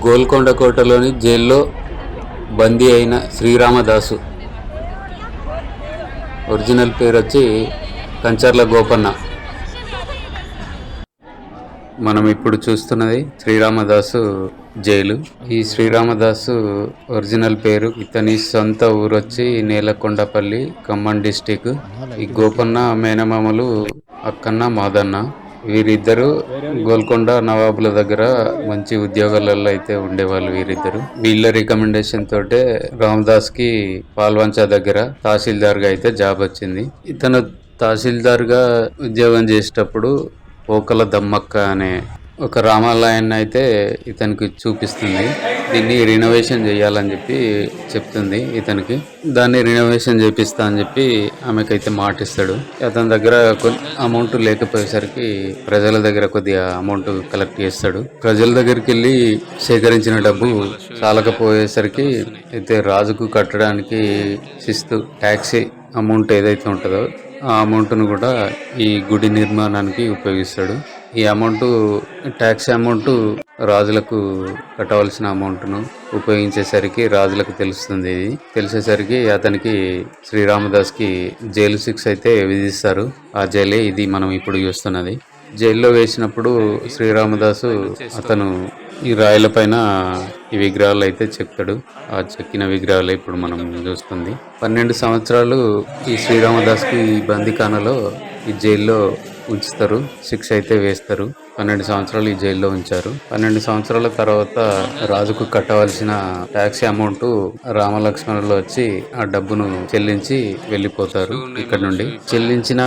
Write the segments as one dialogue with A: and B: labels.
A: గోల్కొండ కోటలోని జైల్లో బందీ అయిన శ్రీరామదాసు. ఒరిజినల్ పేరు వచ్చి కంచర్ల గోపన్న. మనం ఇప్పుడు చూస్తున్నది శ్రీరామదాసు జైలు. ఈ శ్రీరామదాసు ఒరిజినల్ పేరు, ఇతని సొంత ఊరు వచ్చి నేలకొండపల్లి, ఖమ్మం డిస్టిక్. ఈ గోపన్న మేనమామలు అక్కన్న, మాదన్న. వీరిద్దరు గోల్కొండ నవాబుల దగ్గర మంచి ఉద్యోగాలలో అయితే ఉండేవాళ్ళు. వీళ్ళ రికమెండేషన్ తోటే రామదాస్ కి పాల్వంచ దగ్గర తహసీల్దార్ గా అయితే జాబ్ వచ్చింది. ఇతను తహసీల్దార్ గా ఉద్యోగం చేసేటప్పుడు పోకల దమ్మక్క అనే ఒక రామాలయాన్ని అయితే ఇతనికి చూపిస్తుంది. దీన్ని రినోవేషన్ చేయాలని చెప్పి చెప్తుంది ఇతనికి. దాన్ని రినోవేషన్ చేపిస్తా అని చెప్పి ఆమెకైతే మాటిస్తాడు. అతని దగ్గర అమౌంట్ లేకపోయేసరికి ప్రజల దగ్గర కొద్దిగా అమౌంట్ కలెక్ట్ చేస్తాడు. ప్రజల దగ్గరికి వెళ్ళి సేకరించిన డబ్బు చాలకపోయేసరికి అయితే రాజుకు కట్టడానికి శిస్తు ట్యాక్సీ అమౌంట్ ఏదైతే ఉంటుందో ఆ అమౌంట్ను కూడా ఈ గుడి నిర్మాణానికి ఉపయోగిస్తాడు. ఈ అమౌంట్ ట్యాక్స్ అమౌంట్ రాజులకు కట్టవలసిన అమౌంట్ను ఉపయోగించేసరికి రాజులకు తెలుస్తుంది. ఇది తెలిసేసరికి అతనికి శ్రీరామదాస్కి జైలు శిక్ష అయితే విధిస్తారు. ఆ జైలే ఇది మనం ఇప్పుడు చూస్తున్నది. జైల్లో వేసినప్పుడు శ్రీరామదాసు అతను ఈ రాయల పైన ఈ విగ్రహాలు అయితే చెక్తాడు. ఆ చెక్కిన విగ్రహాలు ఇప్పుడు మనం చూస్తుంది. 12 సంవత్సరాలు ఈ శ్రీరామదాస్కి ఈ బందీఖానలో ఈ జైల్లో ఉంచుతారు. శిక్ష అయితే వేస్తారు. 12 సంవత్సరాలు ఈ జైల్లో ఉంచారు. 12 సంవత్సరాల తర్వాత రాజుకు కట్టవలసిన ట్యాక్సీ అమౌంట్ రామలక్ష్మణులు వచ్చి ఆ డబ్బును చెల్లించి వెళ్ళిపోతారు. ఇక్కడ నుండి చెల్లించిన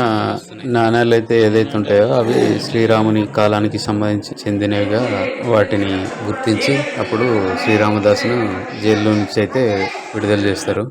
A: నాణ్యాలు అయితే ఏదైతే ఉంటాయో అవి శ్రీరాముని కాలానికి సంబంధించి చెందినవిగా వాటిని గుర్తించి అప్పుడు శ్రీరామదాసును జైల్లో నుంచి అయితే విడుదల చేస్తారు.